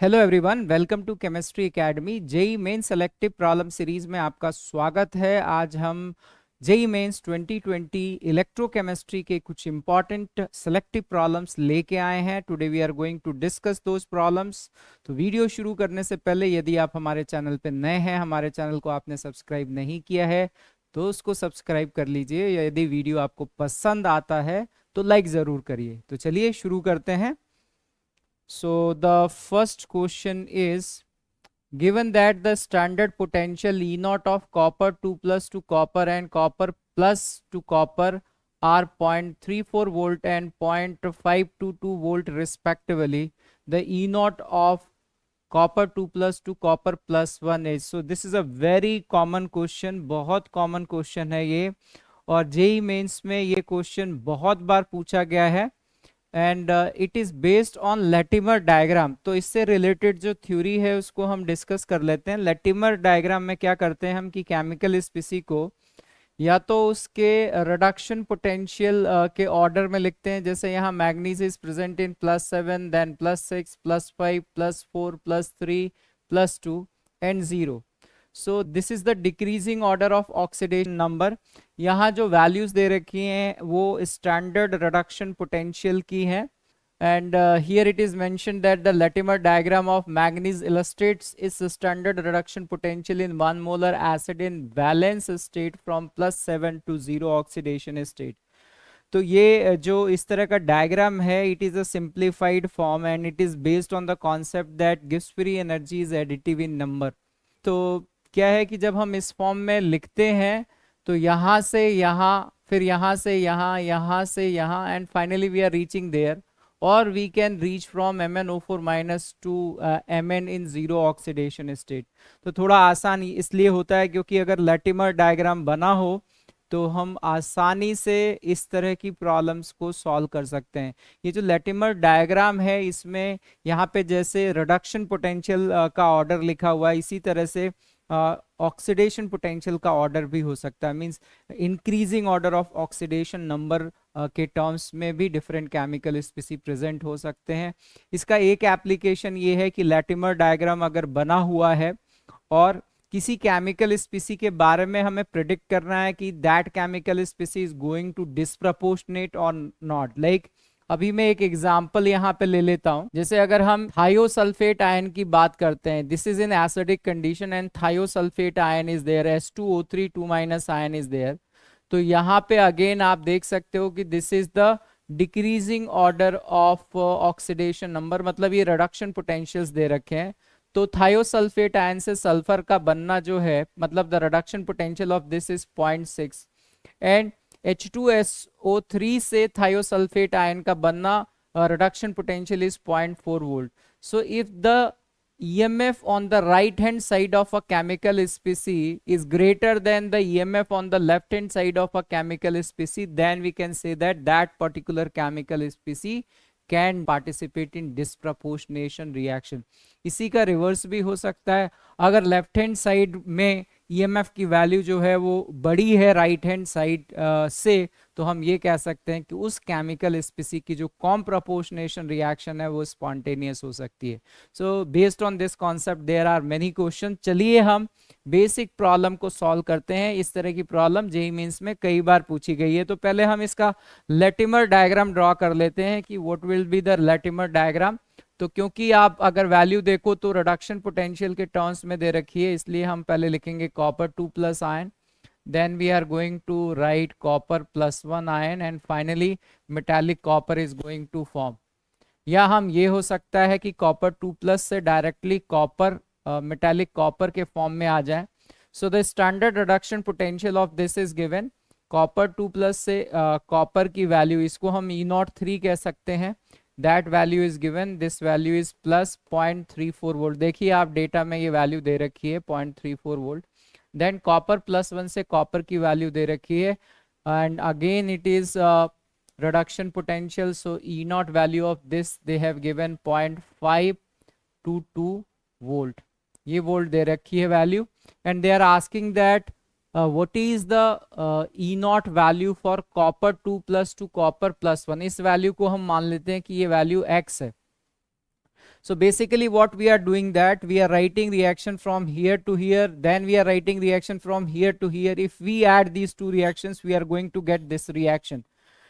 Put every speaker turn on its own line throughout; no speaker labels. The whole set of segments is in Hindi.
Hello everyone, welcome to chemistry academy. JEE Main selective problem series में आपका स्वागत है। आज हम जेई मेंस 2020 इलेक्ट्रोकेमिस्ट्री के कुछ इंपॉर्टेंट सेलेक्टिव प्रॉब्लम्स लेके आए हैं। Today we are going to discuss those problems. तो वीडियो शुरू करने से पहले यदि आप हमारे चैनल पे नए हैं, हमारे चैनल को आपने सब्सक्राइब नहीं किया है तो उसको सब्सक्राइब कर लीजिए। यदि वीडियो आपको पसंद आता है तो लाइक ज़रूर करिए। तो चलिए शुरू करते हैं। So the first question is, given that the standard potential E naught of copper 2 plus to copper and copper plus to copper are 0.34 volt and 0.522 volt respectively, the E naught of copper 2 plus to copper plus 1 is, so this is a very common question, बहुत common question है ये, और जेई मेंस में ये क्वेश्चन बहुत बार पूछा गया है and it is based on Latimer diagram. तो इससे रिलेटेड जो थ्योरी है उसको हम डिस्कस कर लेते हैं। लैटिमर डायग्राम में क्या करते हैं हम कि केमिकल स्पीसी को या तो उसके रिडक्शन पोटेंशियल के ऑर्डर में लिखते हैं, जैसे यहाँ manganese is present in +7, then +6, +5, +4, +3, +2 and 0। So this is the decreasing order of oxidation number. यहाँ जो वैल्यूज दे रखी हैं वो स्टैंडर्ड रिडक्शन पोटेंशियल की हैं। And here it is mentioned that the Latimer diagram of manganese illustrates its standard reduction potential in 1 molar acid in valence state from +7 to 0 oxidation state. तो ये जो इस तरह का डायग्राम है, it is a simplified form and it is based on the concept that gives free energy is additive in number. तो क्या है कि जब हम इस फॉर्म में लिखते हैं तो यहाँ से यहाँ, फिर यहाँ से यहाँ, यहाँ से यहाँ, and finally we are reaching there, or we can reach from MnO4 minus to Mn in zero oxidation state। तो थोड़ा आसान इसलिए होता है क्योंकि अगर लैटिमर डायग्राम बना हो तो हम आसानी से इस तरह की प्रॉब्लम्स को सॉल्व कर सकते हैं। ये जो लैटिमर डायग्राम है इसमें यहाँ पे जैसे रिडक्शन पोटेंशियल का ऑर्डर लिखा हुआ है, इसी तरह से ऑक्सीडेशन पोटेंशियल का ऑर्डर भी हो सकता है। Means increasing order of oxidation number के टर्म्स में भी डिफरेंट केमिकल स्पीसी प्रेजेंट हो सकते हैं। इसका एक एप्लीकेशन ये है कि लैटिमर डायग्राम अगर बना हुआ है और किसी केमिकल स्पीसी के बारे में हमें प्रिडिक्ट करना है कि that chemical species is going to disproportionate और नॉट। लाइक अभी मैं एक एग्जांपल यहाँ पे ले लेता हूँ। जैसे अगर हम थायोसल्फेट आयन की बात करते हैं, this is in acidic condition and thiosulphate ion is there, H2O3 2- ion is there. तो यहाँ पे अगेन आप देख सकते हो कि this is the decreasing order of oxidation number, मतलब ये रिडक्शन पोटेंशियल्स दे रखे हैं। तो थायोसल्फेट आयन से सल्फर का बनना जो है, मतलब the reduction potential of this is 0.6 and H2SO3 से थायोसल्फेट आयन का बनना reduction potential is 0.4 volt. So if the EMF on the right hand side of a chemical species is greater than the EMF on the left hand side of a chemical species, then we can say that that particular chemical species can participate in disproportionation reaction। इसी का रिवर्स भी हो सकता है। अगर लेफ्ट हैंड साइड में EMF की वैल्यू जो है वो बड़ी है राइट हैंड साइड से, तो हम ये कह सकते हैं कि उस केमिकल स्पीसी की जो कॉम प्रोपोर्शनेशन रिएक्शन है वो स्पॉन्टेनियस हो सकती है। So based on this concept there are many question. चलिए हम बेसिक प्रॉब्लम को सॉल्व करते हैं। इस तरह की प्रॉब्लम जेईई मेंस में कई बार पूछी गई है। तो पहले हम इसका लैटिमर डायग्राम ड्रॉ कर लेते हैं कि what will be the Latimer diagram. तो क्योंकि आप अगर वैल्यू देखो तो रिडक्शन पोटेंशियल के टर्म्स में दे रखी है, इसलिए हम पहले लिखेंगे copper 2+ ion, then we are going to write copper +1 ion and finally metallic copper is going to form। या हम ये हो सकता है कि कॉपर 2+ से डायरेक्टली कॉपर मेटालिक कॉपर के फॉर्म में आ जाए। So the standard reduction potential of this is given. Copper 2+ से कॉपर की वैल्यू, इसको हम E03 कह सकते हैं, that value is given, this value is +0.34 volt. देखिए आप डेटा में ये वैल्यू दे रखी है 0.34 वोल्ट। देन कॉपर +1 से कॉपर की वैल्यू दे रखी है and again it is reduction potential, so E0 value of this they have given 0.522 volt। ये वोल्ट दे रखी है value and they are asking that what is the E0 value for copper 2+ to copper +1। इस वैल्यू को हम मान लेते हैं कि ये वैल्यू x है। So basically what we are doing that we are writing reaction from here to here, then we are writing reaction from here to here. If we add these two reactions, we are going to get this reaction.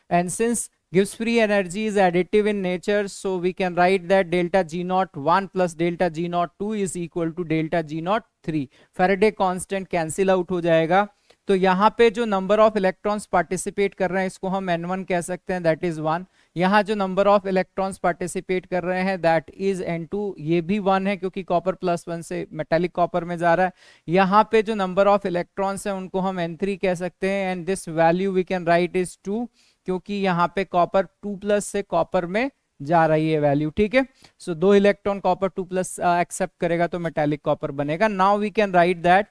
And since Gibbs free energy is additive in nature, so we can write that delta G naught 1 plus delta G naught 2 is equal to delta G naught 3. Faraday constant cancel out हो जाएगा. तो यहाँ पे जो नंबर ऑफ इलेक्ट्रॉन्स पार्टिसिपेट कर रहे हैं इसको हम n1 कह सकते हैं, दैट इज 1. यहाँ जो नंबर ऑफ इलेक्ट्रॉन्स पार्टिसिपेट कर रहे हैं दैट इज n2, ये भी 1 है क्योंकि कॉपर +1 से मेटालिक कॉपर में जा रहा है. यहाँ पे जो नंबर ऑफ इलेक्ट्रॉन्स हैं उनको हम n3 कह सकते हैं, and this value we can write is 2, क्योंकि यहाँ पे कॉपर 2+ से कॉपर में जा रही है वैल्यू. ठीक है, सो 2 इलेक्ट्रॉन कॉपर 2+ एक्सेप्ट करेगा तो मेटालिक कॉपर बनेगा. Now we can write that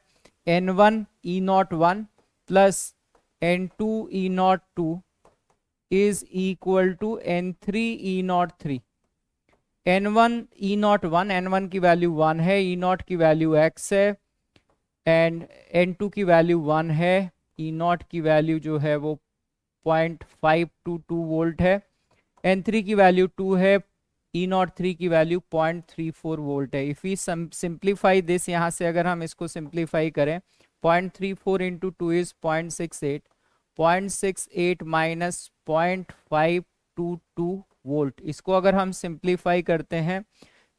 n1 E01 plus n2 E02 is equal to n3 E03. n1 E01, n1 की वैल्यू 1 है, E0 की वैल्यू x है, एंड n2 की वैल्यू 1 है, E0 की वैल्यू जो है वो 0.522 वोल्ट है, n3 की वैल्यू 2 है, E03 की वैल्यू 0.34 वोल्ट है. इफ वी सिंप्लीफाई दिस, यहाँ से अगर हम इसको सिंप्लीफाई करें, 0.34 इंटू 2 इज 0.68, 0.68 माइनस 0.522 वोल्ट. इसको अगर हम सिंप्लीफाई करते हैं,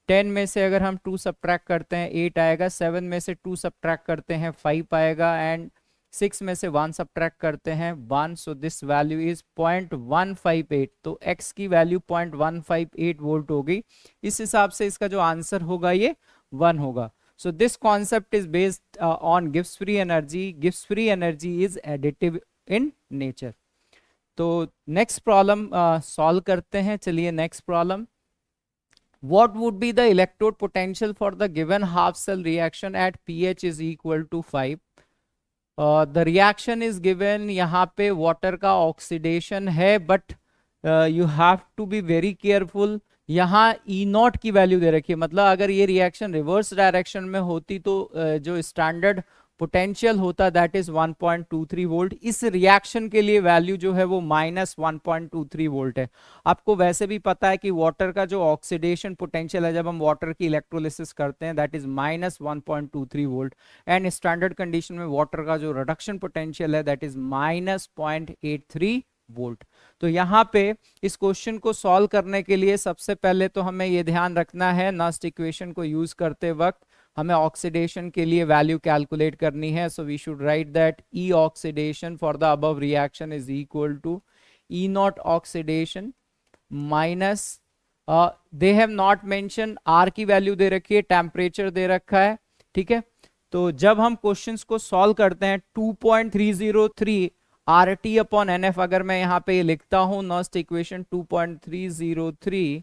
10 में से अगर हम 2 सब्ट्रैक्ट करते हैं 8 आएगा, 7 में से 2 सब्ट्रैक्ट करते हैं 5 आएगा, एंड 6 में से 1 सब्ट्रैक्ट करते हैं 1. So this value is 0.158. तो x की वैल्यू 0.158 वोल्ट हो गई. इस हिसाब से इसका जो आंसर होगा ये 1 होगा. So this concept is based on Gibbs free energy. Gibbs free energy is additive in nature. तो next problem solve करते हैं. चलिए next problem. What would be the electrode potential for the given half cell reaction at pH is equal to 5? The reaction is given. यहाँ पे water का oxidation है, but you have to be very careful. यहाँ E0 की वैल्यू दे रखी है, मतलब अगर ये रिएक्शन रिवर्स डायरेक्शन में होती तो जो स्टैंडर्ड पोटेंशियल होता दैट इज 1.23 वोल्ट. इस रिएक्शन के लिए वैल्यू जो है वो -1.23 वोल्ट है. आपको वैसे भी पता है कि वाटर का जो ऑक्सीडेशन पोटेंशियल है जब हम वाटर की इलेक्ट्रोलिसिस करते हैं that is -1.23 volt, and standard condition में वाटर का जो रिडक्शन पोटेंशियल है दैट इज -0.83 वोल्ट. तो यहाँ पे इस क्वेश्चन को सॉल्व करने के लिए सबसे पहले तो हमें ये ध्यान रखना है, नस्ट इक्वेशन को यूज करते वक्त हमें ऑक्सीडेशन के लिए वैल्यू कैलकुलेट करनी है. So we should write that E oxidation for the above reaction is equal to E0 oxidation minus, they have not mention R की वैल्यू दे रखी है, टेम्परेचर दे रखा है. ठीक है, तो जब हम क्वेश्चंस को सॉल्व करते हैं 2.303 RT अपॉन NF, अगर मैं यहाँ पे लिखता हूं Nernst equation 2.303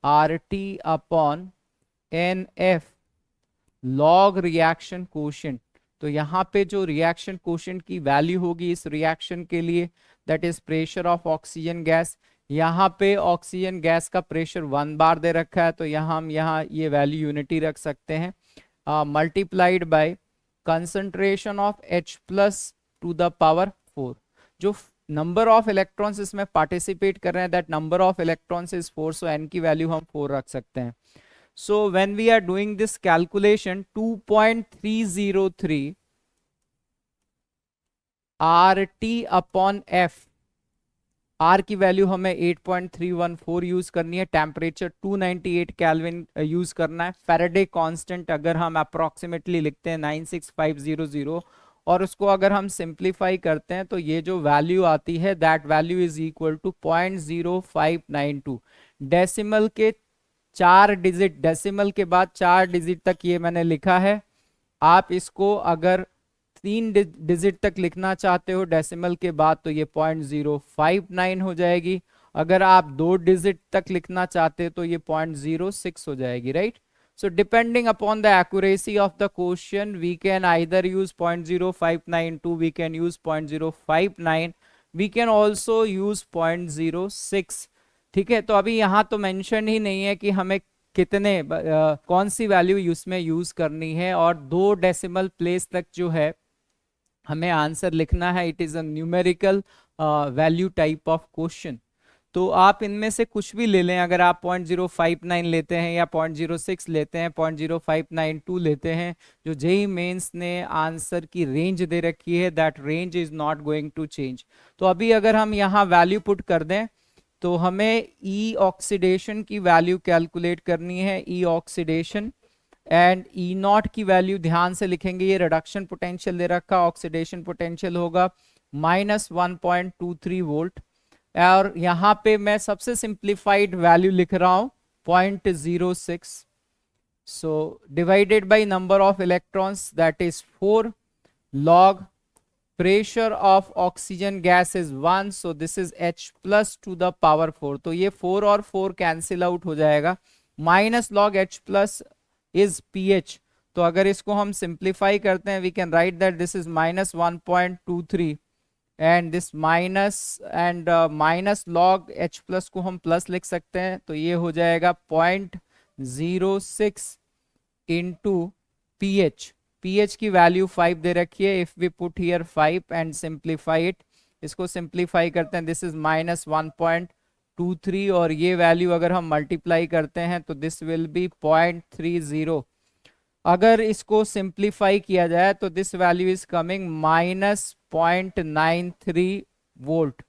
RT upon NF log reaction quotient, तो यहाँ पे जो रिएक्शन कोशेंट की वैल्यू होगी इस रिएक्शन के लिए that is pressure of oxygen gas. यहाँ पे ऑक्सीजन गैस का प्रेशर 1 बार दे रखा है, तो हम यहाँ ये वैल्यू यूनिटी रख सकते हैं, multiplied by concentration of H+ to the power 4. जो नंबर ऑफ इलेक्ट्रॉन्स इसमें पार्टिसिपेट कर रहे हैं that number of electrons is 4, so n की वैल्यू हम 4 रख सकते हैं. So when we are doing this calculation, 2.303 RT upon F, R की वैल्यू हमें 8.314 यूज करनी है, टेम्परेचर 298 केल्विन यूज करना है, फैराडे कांस्टेंट अगर हम अप्रोक्सीमेटली लिखते हैं 96500, और उसको अगर हम सिंप्लीफाई करते हैं तो ये जो वैल्यू आती है that value is equal to 0.0592. Decimal के 4 डिजिट, डेसिमल के बाद 4 डिजिट तक ये मैंने लिखा है. आप इसको अगर 3 डिजिट तक लिखना चाहते हो डेसिमल के बाद तो ये 0.059 हो जाएगी. अगर आप 2 डिजिट तक लिखना चाहते हो तो ये 0.06 हो जाएगी, right. So depending upon the accuracy of the question, we can either use 0.0592, we can use 0.059, we can also use 0.06. ठीक है, तो अभी यहाँ तो मेंशन ही नहीं है कि हमें कितने कौन सी वैल्यू उसमें यूज करनी है, और 2 डेसिमल प्लेस तक जो है हमें आंसर लिखना है. It is a numerical value type of question. तो आप इनमें से कुछ भी ले लें, अगर आप 0.059 लेते हैं या 0.06 लेते हैं, 0.0592 लेते हैं, जो जेई मेंस ने आंसर की रेंज दे रखी है, that range is not going to change. तो अभी अगर हम यहाँ वैल्यू पुट कर दें तो हमें ई ऑक्सीडेशन की वैल्यू कैलकुलेट करनी है, ई ऑक्सीडेशन, एंड ई नॉट की वैल्यू ध्यान से लिखेंगे, ये रिडक्शन पोटेंशियल दे रखा, ऑक्सीडेशन पोटेंशियल होगा -1.23 वोल्ट, और यहां पे मैं सबसे सिंप्लीफाइड वैल्यू लिख रहा हूं 0.06, so divided by number of electrons that is 4, log pressure of oxygen gas is 1, so this is H plus to the power 4, तो ये 4 और 4 कैंसिल आउट हो जाएगा, minus log H plus is pH, तो अगर इसको हम सिंप्लीफाई करते हैं we can write that this is -1.23 and this minus log H plus को हम प्लस लिख सकते हैं, तो ये हो जाएगा 0.06 इंटू pH, pH की वैल्यू 5 दे रखी है, if we put here 5 and simplify it, इसको सिंप्लीफाई करते हैं, दिस इज -1.23, और ये वैल्यू अगर हम मल्टीप्लाई करते हैं तो दिस विल बी 0.30, अगर इसको सिंप्लीफाई किया जाए तो this value is coming -0.93 volt.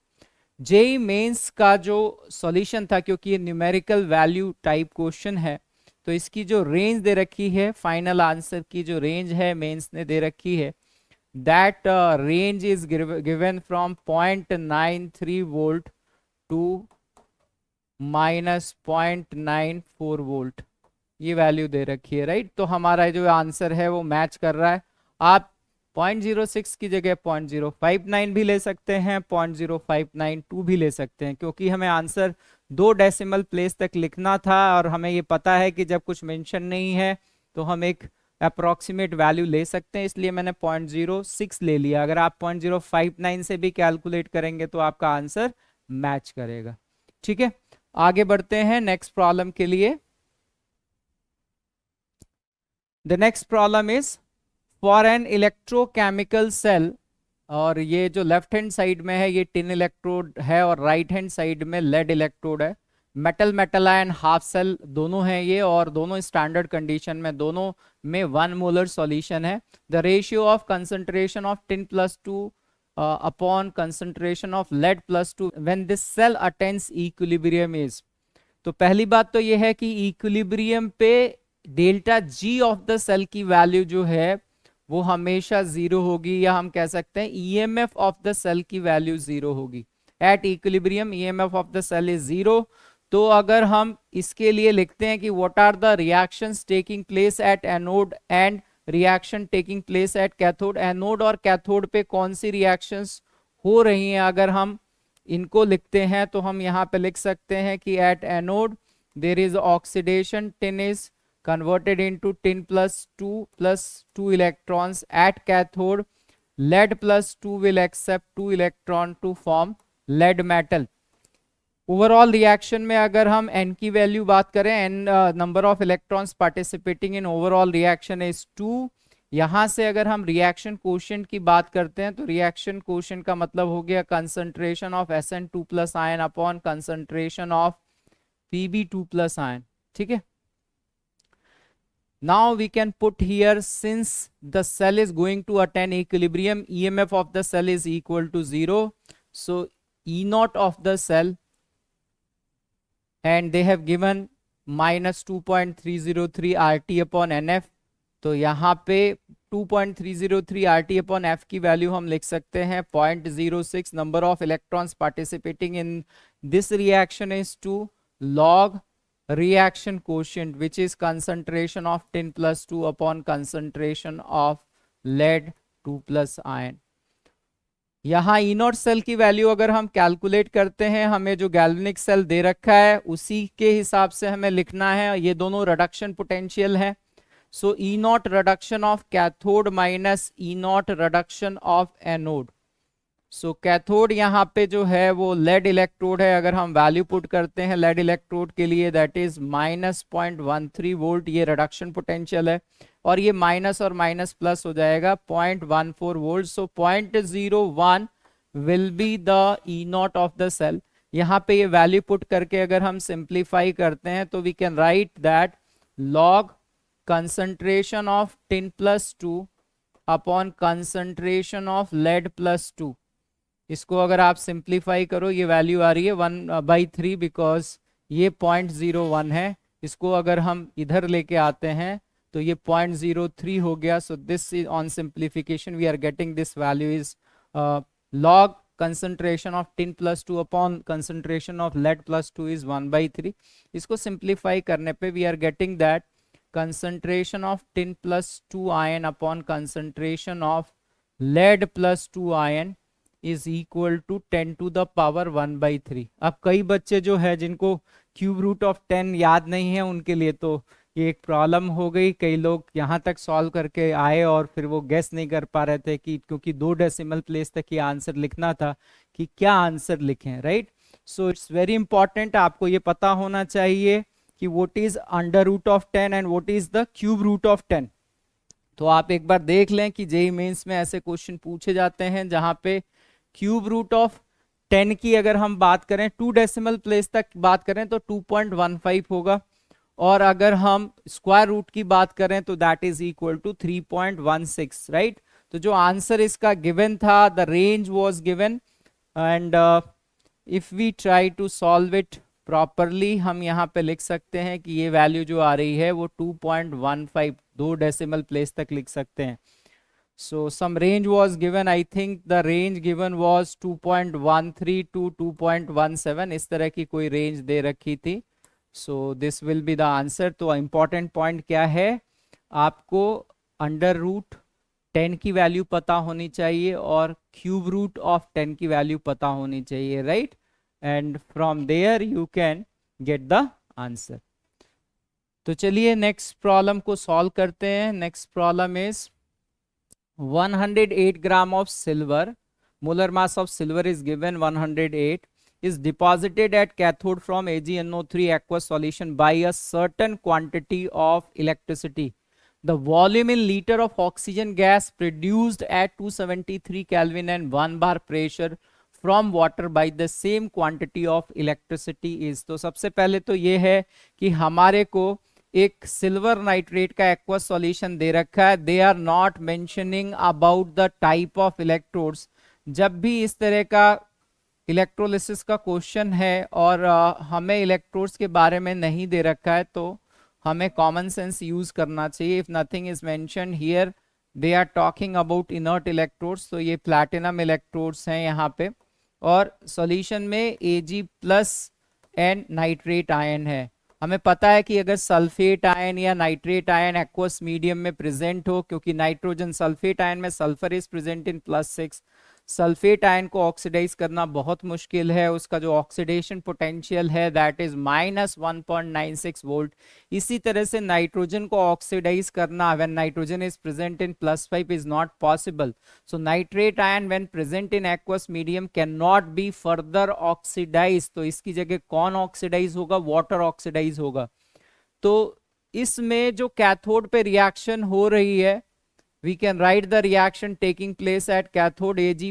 JEE Mains का जो सॉल्यूशन था, क्योंकि ये न्यूमेरिकल वैल्यू टाइप क्वेश्चन है, तो इसकी जो रेंज दे रखी है, फाइनल आंसर की जो रेंज है मेंस ने दे रखी है, that range is given from 0.93 volt to -0.94 volt, ये वैल्यू दे रखी है, राइट। तो हमारा जो आंसर है वो मैच कर रहा है। आप 0.06 की जगह 0.059 भी ले सकते हैं, 0.0592 भी ले सकते हैं, क्योंकि हमें आंसर 2 डेसिमल प्लेस तक लिखना था, और हमें ये पता है कि जब कुछ मेंशन नहीं है तो हम एक अप्रोक्सीमेट वैल्यू ले सकते हैं, इसलिए मैंने 0.06 ले लिया। अगर आप 0.059 से भी कैलकुलेट करेंगे तो आपका आंसर मैच करेगा। ठीक है, आगे बढ़ते हैं नेक्स्ट प्रॉब्लम के लिए। The next problem is for an electrochemical cell, और ये जो लेफ्ट हैंड साइड में है ये टिन इलेक्ट्रोड है और राइट हैंड साइड में लेड इलेक्ट्रोड है। Metal metal ion half cell दोनों हैं ये, और दोनों स्टैंडर्ड कंडीशन में, दोनों में 1 मोलर सॉल्यूशन है। The ratio of concentration of tin +2 upon concentration of lead +2 when this cell attains equilibrium is. तो पहली बात तो ये है कि इक्विलिब्रियम पे delta G of the cell की वैल्यू जो है वो हमेशा 0 होगी, या हम कह सकते हैं ईएमएफ ऑफ द सेल की वैल्यू 0 होगी। At equilibrium EMF of the cell is 0। तो अगर हम इसके लिए लिखते हैं कि what are the reactions taking place at anode and reaction taking place at cathode, anode और कैथोड पे कौन सी रिएक्शंस हो रही हैं, अगर हम इनको लिखते हैं तो हम यहाँ पे लिख सकते हैं कि at anode there is oxidation, tin is converted into tin +2 electrons. At cathode lead +2 will accept 2 electron to form lead metal. Overall reaction में अगर हम n की वैल्यू बात करें, n number of electrons participating in overall reaction is 2। यहां से अगर हम रिएक्शन कोशेंट की बात करते हैं तो रिएक्शन कोशेंट का मतलब हो गया concentration of Sn2+ ion upon concentration of Pb2+ ion. ठीक है, now we can put here, since the cell is going to attain equilibrium, EMF of the cell is equal to 0, so E0 of the cell, and they have given -2.303 RT upon NF, तो यहाँ पे 2.303 RT upon F की वैल्यू हम लिख सकते हैं 0.06। Number of electrons participating in this reaction is 2 log reaction quotient, which is concentration of tin +2 upon concentration of lead 2+ ion। यहाँ E0 सेल की वैल्यू अगर हम कैलकुलेट करते हैं, हमें जो गैल्वेनिक सेल दे रखा है उसी के हिसाब से हमें लिखना है, ये दोनों रिडक्शन पोटेंशियल है। सो E0 reduction of cathode minus E0 reduction of anode. So cathode यहाँ पे जो है वो लेड इलेक्ट्रोड है, अगर हम वैल्यू पुट करते हैं लेड इलेक्ट्रोड के लिए दैट इज -0.13 वोल्ट, ये रिडक्शन पोटेंशियल है, और ये माइनस और माइनस प्लस हो जाएगा 0.14 volt. So 0.01 will be the E0 of the cell. यहाँ पे ये वैल्यू पुट करके अगर हम सिंप्लीफाई करते हैं तो we can write that log concentration of tin plus 2 upon concentration of lead plus 2। इसको अगर आप सिंप्लीफाई करो ये वैल्यू आ रही है 1/3 बिकॉज ये 0.01 है। इसको अगर हम इधर लेके आते हैं तो ये 0.03 हो गया। So this is on simplification we are getting this value is log concentration of tin plus 2 upon concentration of lead plus 2 is 1/3। इसको सिंप्लीफाई करने पे we are getting that concentration of tin plus 2 ion upon concentration of lead plus 2 ion is equal to 10 to the power 1/3। अब कई बच्चे जो है जिनको क्यूब रूट ऑफ 10 याद नहीं है उनके लिए तो ये एक प्रॉब्लम हो गई। कई लोग यहाँ तक सॉल्व करके आए और फिर वो गेस नहीं कर पा रहे थे कि क्योंकि 2 डेसिमल प्लेस तक ये आंसर लिखना था कि क्या आंसर लिखें, right. So it's very important, आपको ये पता होना चाहिए कि what is under root of 10 and what is the cube root of 10। तो आप एक बार देख लें कि जेईई मेंस में ऐसे क्वेश्चन पूछे जाते हैं जहां पे क्यूब रूट ऑफ 10 की अगर हम बात करें 2 डेसिमल प्लेस तक बात करें तो 2.15 होगा, और अगर हम स्क्वायर रूट की बात करें तो that is equal to 3.16, right. तो जो आंसर इसका गिवन था, the range was given, and if we try to solve it properly हम यहाँ पे लिख सकते हैं कि ये वैल्यू जो आ रही है वो 2.15 2 डेसिमल प्लेस तक लिख सकते हैं। So some range was given, I think the range given was 2.13 to 2.17, इस तरह की कोई रेंज दे रखी थी। So this will be the answer। तो important point क्या है, आपको अंडर रूट 10 की वैल्यू पता होनी चाहिए और क्यूब रूट ऑफ 10 की वैल्यू पता होनी चाहिए, right, and from there you can get the answer. तो चलिए नेक्स्ट प्रॉब्लम को सॉल्व करते हैं। Next problem is 108 gram of silver, molar mass of silver is given 108, is deposited at cathode from AgNO3 aqueous solution by a certain quantity of electricity. The volume in liter of oxygen gas produced at 273 Kelvin and 1 bar pressure from water by the same quantity of electricity is। तो सबसे पहले तो ये है कि हमारे को एक सिल्वर नाइट्रेट का एक्वस सॉल्यूशन दे रखा है। They are not mentioning about the type of electrodes. जब भी इस तरह का इलेक्ट्रोलिसिस का क्वेश्चन है और हमें इलेक्ट्रोड्स के बारे में नहीं दे रखा है तो हमें कॉमन सेंस यूज करना चाहिए। If nothing is mentioned here they are talking about inert electrodes, तो ये प्लैटिनम इलेक्ट्रोड्स हैं यहाँ पे, और सॉल्यूशन में Ag+ नाइट्रेट आयन है। हमें पता है कि अगर सल्फेट आयन या नाइट्रेट आयन एक्वस मीडियम में प्रेजेंट हो, क्योंकि नाइट्रोजन सल्फेट आयन में sulphur is present in +6, sulphate ion को ऑक्सीडाइज करना बहुत मुश्किल है। उसका जो ऑक्सीडेशन पोटेंशियल है दैट इज -1.96 वोल्ट। इसी तरह से नाइट्रोजन को ऑक्सीडाइज करना when nitrogen is present in +5 is not possible. So nitrate ion when present in aqueous medium can not be further oxidise. तो इसकी जगह कौन ऑक्सीडाइज होगा, वाटर ऑक्सीडाइज होगा। तो इसमें जो कैथोड पे रिएक्शन हो रही है, we can write the reaction taking place at cathode। Ag+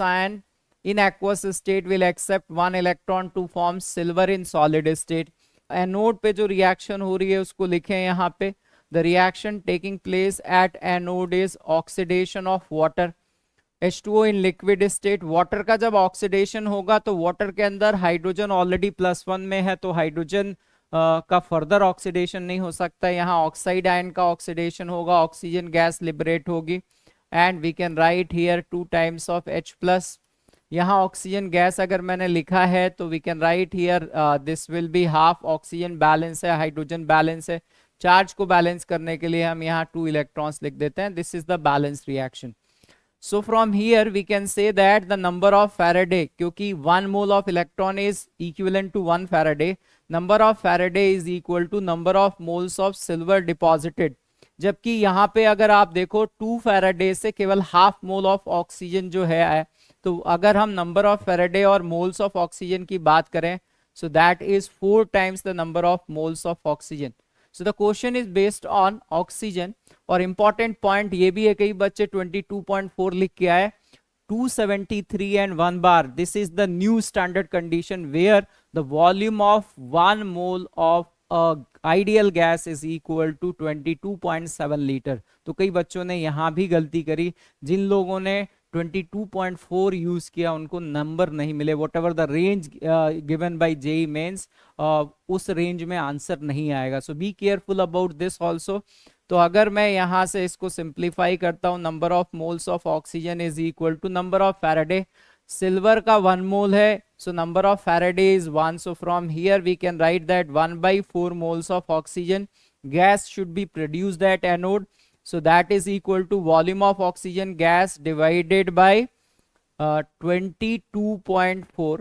ion in aqueous state will accept 1 electron to form silver in solid state। Anode पे जो रिएक्शन हो रही है उसको लिखें यहाँ पे। the reaction taking place at anode is oxidation of water H2O in liquid state। Water का जब ऑक्सीडेशन होगा तो वाटर के अंदर हाइड्रोजन ऑलरेडी +1 में है, तो हाइड्रोजन का फर्दर ऑक्सीडेशन नहीं हो सकता। यहाँ ऑक्साइड आयन का ऑक्सीडेशन होगा, ऑक्सीजन गैस लिबरेट होगी, and we can write here 2 times of H+। यहाँ ऑक्सीजन गैस अगर मैंने लिखा है तो we can write here this will be half, oxygen balance है, हाइड्रोजन बैलेंस है। चार्ज को बैलेंस करने के लिए हम यहाँ 2 इलेक्ट्रॉन्स लिख देते हैं। This is the balance reaction. So from here we can say that the number of Faraday, क्योंकि 1 mole of electron is equivalent to 1 Faraday, number of Faraday is equal to number of moles of silver deposited। जबकि यहाँ पे अगर आप देखो 2 Faraday से केवल हाफ मोल ऑफ ऑक्सीजन जो है, तो अगर हम नंबर ऑफ Faraday और मोल्स ऑफ ऑक्सीजन की बात करें so that is 4 times the number of moles of oxygen। So the question is based on oxygen। और इंपॉर्टेंट पॉइंट ये भी है, कई बच्चे 22.4 लिख के आए। 273 and 1 bar. This is the new standard condition where the volume of 1 mole of a ideal gas is equal to 22.7 litre. तो कई बच्चों ने यहाँ भी गलती करी. जिन लोगों ने 22.4 यूज किया उनको नंबर नहीं मिले. Whatever the range given by JEE Mains, उस रेंज में आंसर नहीं आएगा. So be careful about this also. तो अगर मैं यहां से इसको सिंप्लीफाई करता हूं, number of moles of oxygen is equal to number of Faraday. Silver का 1 मोल है, so number of Faraday is 1. So from here we can write that 1/4 moles of oxygen gas should be produced at anode. So that is equal to volume of oxygen gas divided by 22.4.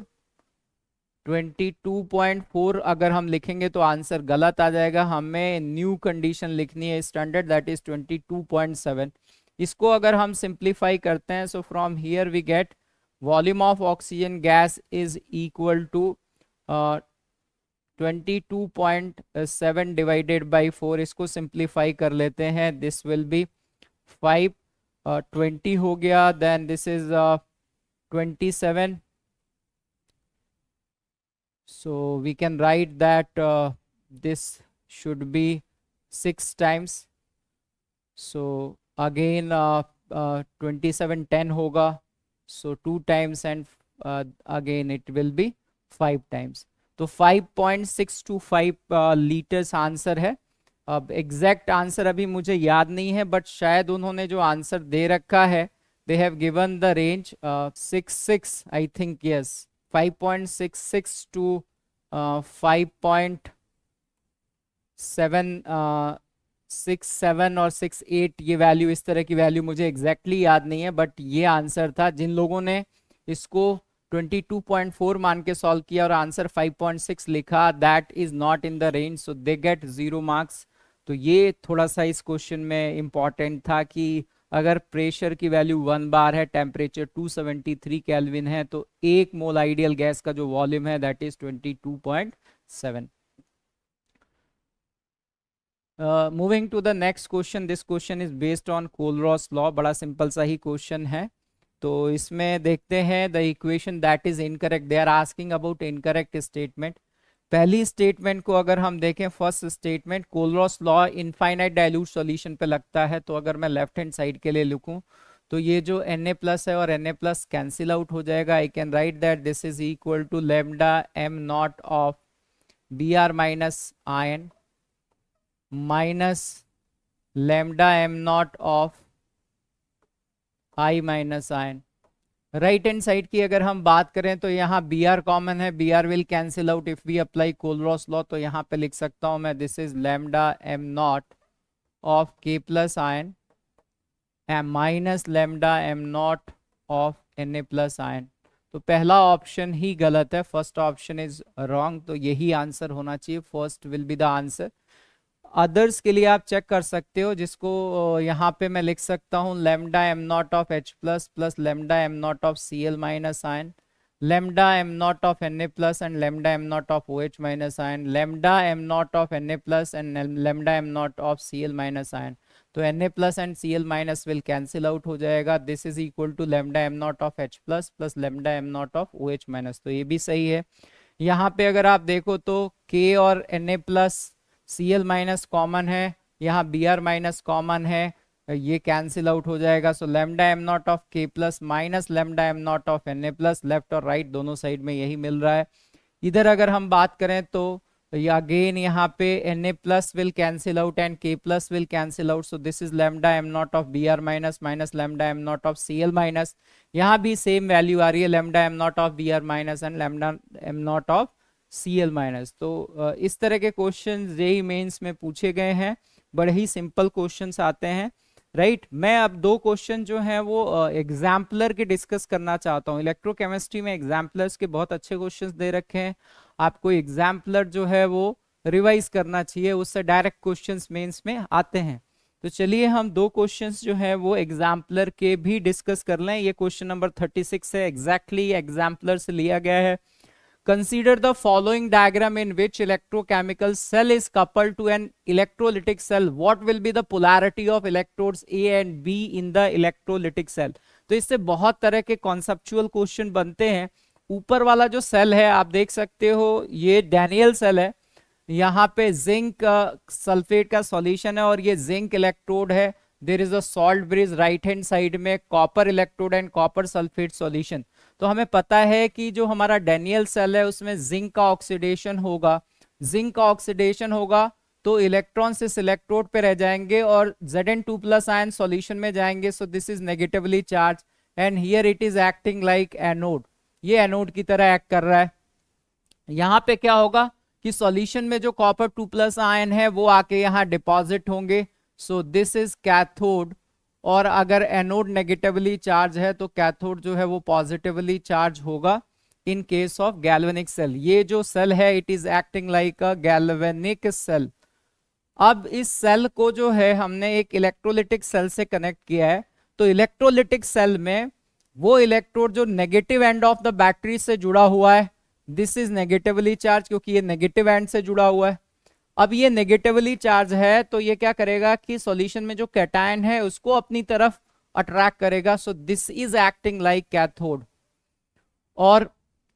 22.4 अगर हम लिखेंगे तो आंसर गलत आ जाएगा. हमें न्यू कंडीशन लिखनी है स्टैंडर्ड, दैट इज 22.7. इसको अगर हम सिंप्लीफाई करते हैं, so from here we get volume of oxygen gas is equal to 22.7 divided by 4. इसको सिंप्लीफाई कर लेते हैं. This will B 5. 20 हो गया, then this is 27. so we can write that this should be 6 times. so again 27 10 होगा, so 2 times and again it will be 5 times. तो 5.625 लीटर्स आंसर है. अब एग्जैक्ट आंसर अभी मुझे याद नहीं है, बट शायद उन्होंने जो आंसर दे रखा है, they have given the range 66 I think, yes 5.66 to 5.67 और 68, ये वैल्यू, इस तरह की वैल्यू मुझे एग्जैक्टली याद नहीं है, बट ये आंसर था. जिन लोगों ने इसको 22.4 मान के सॉल्व किया और आंसर 5.6 लिखा, that is not in the range, so they get 0 marks. तो ये थोड़ा सा इस क्वेश्चन में इंपॉर्टेंट था कि अगर प्रेशर की वैल्यू 1 बार है, टेम्परेचर 273 केल्विन है, तो 1 मोल आइडियल गैस का जो वॉल्यूम है that is 22.7. Moving to the next question. This question is based on Kohlrausch law. बड़ा सिंपल सा ही क्वेश्चन है. तो इसमें देखते हैं the equation that is incorrect. They are asking about incorrect statement. पहली स्टेटमेंट को अगर हम देखें, first statement, Kohlrausch law infinite dilute solution पे लगता है. तो अगर मैं लेफ्ट हैंड साइड के लिए लिखूं तो ये जो Na+ है और Na+ कैंसिल आउट हो जाएगा. I can write that this is equal to lambda m0 of Br minus ion minus lambda m0 of I minus ion. Right hand side की अगर हम बात करें तो यहाँ Br कॉमन है, Br will cancel out if we apply Kohlrausch law. तो यहाँ पे लिख सकता हूँ मैं, this is lambda m0 of K+ ion minus lambda m0 of Na+ ion. तो पहला ऑप्शन ही गलत है, फर्स्ट ऑप्शन इज रॉन्ग. तो यही आंसर होना चाहिए, first will be the answer. Others के लिए आप चेक कर सकते हो, जिसको यहाँ पे मैं लिख सकता हूँ lambda m0 of H+ plus lambda m0 of Cl minus ion, lambda m0 of Na+ and lambda m0 of OH minus ion, lambda m0 of Na+ and lambda m0 of Cl minus ion. तो Na+ and Cl minus will cancel out हो जाएगा. This is equal to lambda m0 of H+ plus lambda m0 of OH minus. तो ये भी सही है. यहाँ पे अगर आप देखो तो K और Na+ Cl माइनस कॉमन है, यहाँ Br माइनस कॉमन है, ये कैंसिल आउट हो जाएगा. सो lambda m0 of K+ minus lambda m0 of Na+, left और राइट दोनों साइड में यही मिल रहा है. इधर अगर हम बात करें तो अगेन यहाँ पे Na+ will cancel out and K+ will cancel out. So this is lambda m0 of Br minus minus lambda m0 of Cl minus. यहाँ भी सेम वैल्यू आ रही है, lambda m0 of Br minus and lambda m0 of Cl minus. तो इस तरह के क्वेश्चन जेईई मेंस में पूछे गए हैं, बड़े ही सिंपल क्वेश्चंस आते हैं. राइट मैं अब 2 क्वेश्चन जो हैं वो एग्जाम्पलर के डिस्कस करना चाहता हूँ. इलेक्ट्रोकेमिस्ट्री में एग्जाम्पलर्स के बहुत अच्छे क्वेश्चंस दे रखे हैं. आपको एग्जाम्पलर जो है वो रिवाइज करना चाहिए, उससे डायरेक्ट क्वेश्चंस मेंस में आते हैं. तो चलिए हम 2 क्वेश्चंस जो है वो एग्जाम्पलर के भी डिस्कस कर लें. ये क्वेश्चन नंबर 36 है, एग्जैक्टली एग्जाम्पलर से लिया गया है. Consider the following diagram in which electrochemical cell is coupled to an electrolytic cell. What will be the polarity of electrodes A and B in the electrolytic cell? तो इससे बहुत तरह के कॉन्सेप्चुअल क्वेश्चन बनते हैं। ऊपर वाला जो सेल है आप देख सकते हो, ये डैनियल सेल है, यहाँ पे जिंक सल्फेट का सॉल्यूशन है और ये जिंक इलेक्ट्रोड है। There is a salt bridge right hand side में, copper electrode and copper sulphate solution. तो हमें पता है कि जो हमारा डैनियल सेल है उसमें जिंक का ऑक्सीडेशन होगा, जिंक का ऑक्सीडेशन होगा तो इलेक्ट्रॉन इस इलेक्ट्रोड पे रह जाएंगे और Zn2+ आयन सॉल्यूशन में जाएंगे। सो this is negatively charge and here it is acting like anode, ये एनोड की तरह एक्ट कर रहा है। यहाँ पे क्या होगा कि सॉल्यूशन में जो कॉपर 2+ आयन है वो आके यहाँ डिपॉजिट होंगे। सो दिस इज कैथोड, और अगर एनोड नेगेटिवली चार्ज है तो कैथोड जो है वो पॉजिटिवली चार्ज होगा in case of galvanic cell. ये जो सेल है it is acting like a galvanic cell. अब इस सेल को जो है हमने एक इलेक्ट्रोलिटिक सेल से कनेक्ट किया है, तो इलेक्ट्रोलिटिक सेल में वो इलेक्ट्रोड जो negative end of the battery से जुड़ा हुआ है, दिस इज नेगेटिवली चार्ज क्योंकि ये नेगेटिव एंड से जुड़ा हुआ है। अब ये नेगेटिवली चार्ज है तो ये क्या करेगा कि सॉल्यूशन में जो कैटायन है उसको अपनी तरफ अट्रैक्ट करेगा। सो this is acting like cathode. और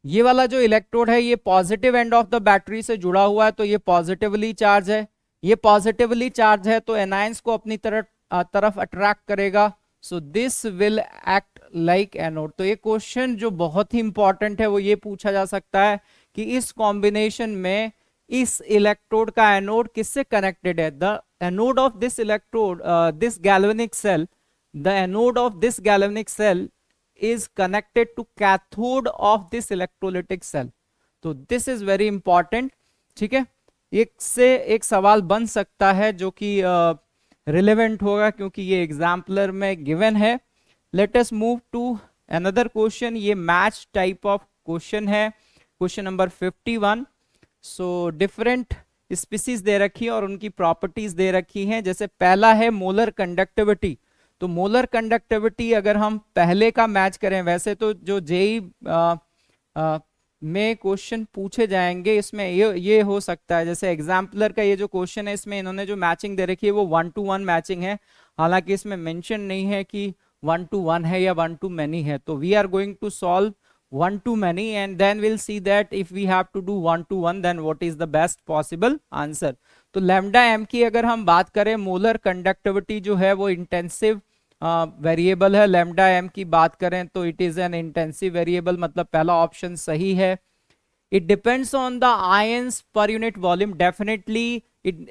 ये वाला जो इलेक्ट्रोड है ये positive end of the battery से जुड़ा हुआ है तो ये पॉजिटिवली चार्ज है, ये पॉजिटिवली चार्ज है तो एनायंस को अपनी तरफ अट्रैक्ट करेगा। So this will act like anode. तो ये क्वेश्चन जो बहुत ही इंपॉर्टेंट है वो ये पूछा जा सकता है कि इस कॉम्बिनेशन में इस इलेक्ट्रोड का एनोड किससे कनेक्टेड है। The anode of this electrode, this galvanic cell, the anode of this galvanic cell is connected to cathode of this electrolytic cell. तो this is very important, ठीक है। एक से एक सवाल बन सकता है जो कि रिलेवेंट होगा क्योंकि ये एग्जाम्पलर में गिवन है। Let us move to another question. ये मैच टाइप ऑफ क्वेश्चन है, question number 51। So different species दे रखी है और उनकी प्रॉपर्टीज दे रखी हैं। जैसे पहला है मोलर कंडक्टिविटी, तो मोलर कंडक्टिविटी अगर हम पहले का मैच करें, वैसे तो जो जेई में क्वेश्चन पूछे जाएंगे इसमें ये हो सकता है, जैसे एग्जाम्पलर का ये जो क्वेश्चन है इसमें इन्होंने जो मैचिंग दे रखी है वो 1-to-1 मैचिंग है, हालांकि इसमें मेंशन नहीं है कि 1-to-1 है या 1-to-many है। तो we are going to solve 1-to-many and then will see that if we have to do 1-to-1 then what is the best possible answer. तो लैम्डा एम की अगर हम बात करें, मोलर कंडक्टिविटी जो है वो इंटेंसिव वेरिएबल है। लैम्डा एम की बात करें तो it is an intensive variable, मतलब पहला ऑप्शन सही है। It depends on the ions per unit volume, definitely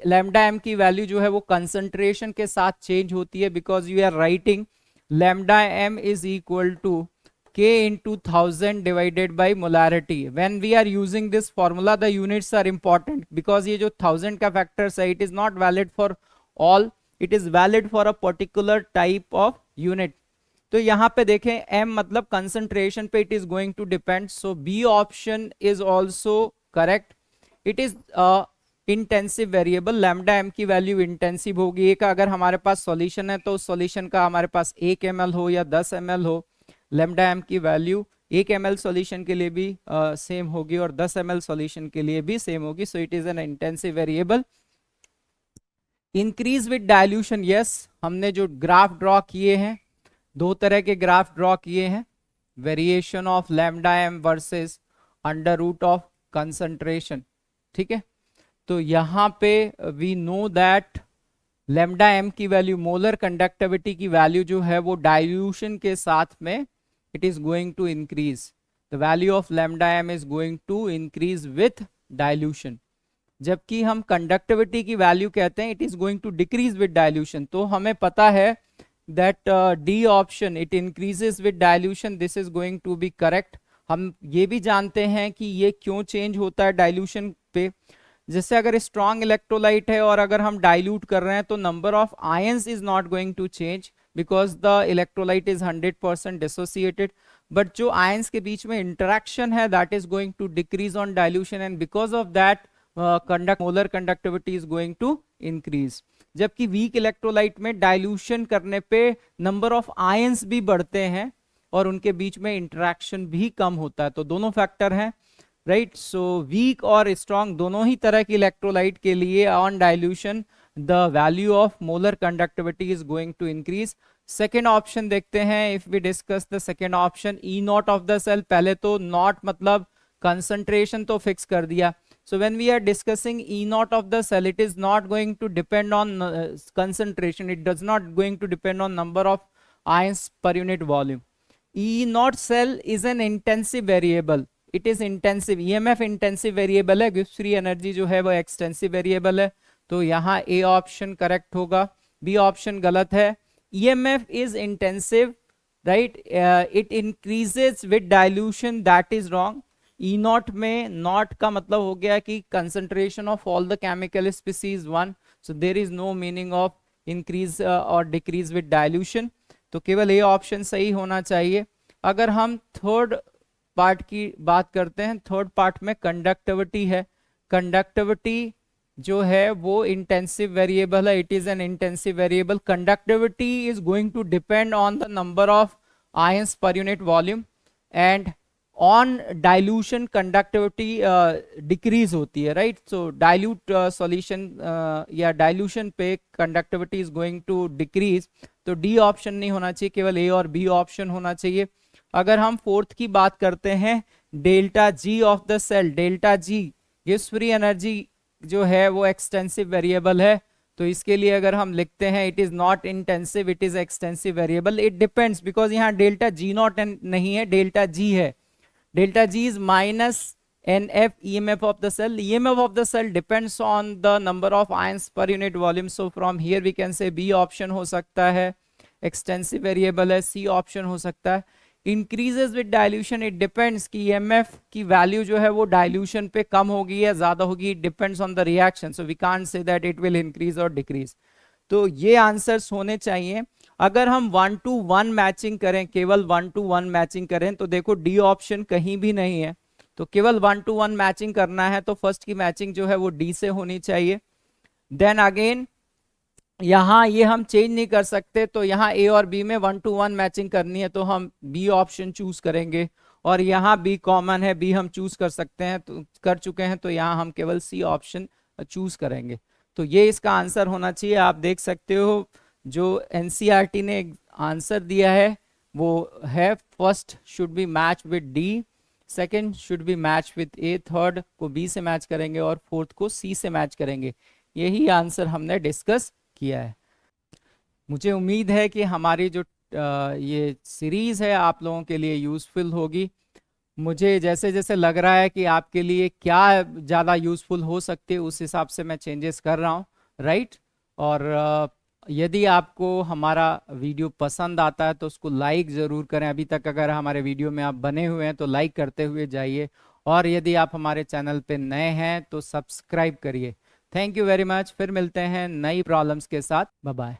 lambda M की वैल्यू जो है वो कंसंट्रेशन के साथ चेंज होती है, because you are writing lambda M is equal to k into 1000 divided by molarity. When we are using this formula the units are important because ये जो 1000 का factors है it is not valid for all, it is valid for a particular type of unit. तो यहाँ पे देखें m मतलब concentration पे it is going to depend, so B option is also correct. It is intensive variable, lambda M की वैल्यू इंटेंसिव होगी। एक अगर हमारे पास सॉल्यूशन है तो सॉल्यूशन का हमारे पास 1 ml हो या 10 ml हो, लैम्डा एम की वैल्यू 1 ml सॉल्यूशन के लिए भी सेम होगी और 10 ml सॉल्यूशन के लिए भी सेम होगी। So it is an intensive variable. Increase with dilution, yes, हमने जो ग्राफ ड्रॉ किए हैं, दो तरह के ग्राफ ड्रॉ किए हैं, variation of lambda M versus under root of concentration, ठीक है। तो यहाँ पे we know that lambda M की वैल्यू, मोलर कंडक्टिविटी की वैल्यू जो है वो डाइल्यूशन के साथ में it is going to increase, the value of lambda m is going to increase with dilution, जबकि हम कंडक्टिविटी की वैल्यू कहते हैं it is going to decrease with dilution। तो हमें पता है that D option it increases with dilution, this is going to be correct। हम ये भी जानते हैं कि ये क्यों चेंज होता है डाइल्यूशन पे, जैसे अगर स्ट्रॉन्ग इलेक्ट्रोलाइट है और अगर हम डाइल्यूट कर रहे हैं तो number of ions is not going to change because the electrolyte is 100% dissociated, but जो ions के बीच में interaction है that is going to decrease on dilution and because of that molar conductivity is going to increase। जबकि weak electrolyte में dilution करने पे number of ions भी बढ़ते हैं और उनके बीच में interaction भी कम होता है। तो दोनों फैक्टर हैं, राइट। सो वीक और स्ट्रॉन्ग दोनों ही तरह की इलेक्ट्रोलाइट के लिए on dilution the value of molar conductivity is going to increase। Second option देखते हैं, if we discuss the second option, E naught of the cell, पहले तो नॉट मतलब कंसंट्रेशन तो फिक्स कर दिया. So when we are discussing E naught of the cell, it is not going to depend on concentration. It does not going to depend on number of ions per unit volume. E naught cell is an intensive variable. It is intensive. EMF intensive variable है. Gibbs free energy जो है वो extensive variable है. तो यहाँ A option correct होगा. B option गलत है. EMF is intensive, right? It increases with dilution. That is wrong. E naught में नॉट का मतलब हो गया कि concentration of all the chemical species 1, so there is no meaning of increase और डिक्रीज विद डाइल्यूशन. तो केवल ये ऑप्शन सही होना चाहिए. अगर हम थर्ड पार्ट की बात करते हैं, थर्ड पार्ट में कंडक्टिविटी है. कंडक्टिविटी जो है वो इंटेंसिव वेरिएबल है. It is an intensive variable. Conductivity is going to depend on the number of ions per unit volume and on dilution conductivity decrease होती है, राइट. सो डाइल्यूट सॉल्यूशन या डाइल्यूशन पे conductivity is going to decrease. तो डी ऑप्शन नहीं होना चाहिए, केवल ए और बी ऑप्शन होना चाहिए. अगर हम फोर्थ की बात करते हैं, delta G of the cell, delta G gives free energy जो है वो एक्सटेंसिव वेरिएबल है. तो इसके लिए अगर हम लिखते हैं it is not intensive, it is extensive variable. It depends, because यहाँ डेल्टा जी नॉट नहीं है, डेल्टा जी है. Delta G is minus NF EMF of the cell. EMF of the cell depends on the number of ions per unit volume. So from here we can say B option हो सकता है, extensive variable है. C option हो सकता है. Increases with dilution, it depends कि EMF की value जो है वो dilution पे कम होगी या ज़्यादा होगी. It depends on the reaction. So we can't say that it will increase or decrease. तो ये आंसर्स होने चाहिए. अगर हम 1-to-1 मैचिंग करें, केवल 1-to-1 मैचिंग करें, तो देखो डी ऑप्शन कहीं भी नहीं है. तो केवल 1-to-1 मैचिंग करना है तो फर्स्ट की मैचिंग जो है वो डी से होनी चाहिए. देन अगेन यहाँ ये हम चेंज नहीं कर सकते, तो यहाँ ए और बी में 1-to-1 मैचिंग करनी है तो हम बी ऑप्शन चूज करेंगे. और यहाँ बी कॉमन है, बी हम चूज कर सकते हैं, तो कर चुके हैं, तो यहाँ हम केवल सी ऑप्शन चूज करेंगे. तो ये इसका आंसर होना चाहिए. आप देख सकते हो जो एनसीईआरटी ने आंसर दिया है वो है first should be match with D, second should be match with A, third को बी से मैच करेंगे और फोर्थ को सी से मैच करेंगे. यही आंसर हमने डिस्कस किया है. मुझे उम्मीद है कि हमारी जो ये सीरीज है आप लोगों के लिए यूजफुल होगी. मुझे जैसे जैसे लग रहा है कि आपके लिए क्या ज़्यादा यूजफुल हो सकती है उस हिसाब से मैं चेंजेस कर रहा हूँ, राइट. और यदि आपको हमारा वीडियो पसंद आता है तो उसको लाइक ज़रूर करें. अभी तक अगर हमारे वीडियो में आप बने हुए हैं तो लाइक करते हुए जाइए. और यदि आप हमारे चैनल पे नए हैं तो सब्सक्राइब करिए. Thank you very much. फिर मिलते हैं नई प्रॉब्लम्स के साथ. Bye bye.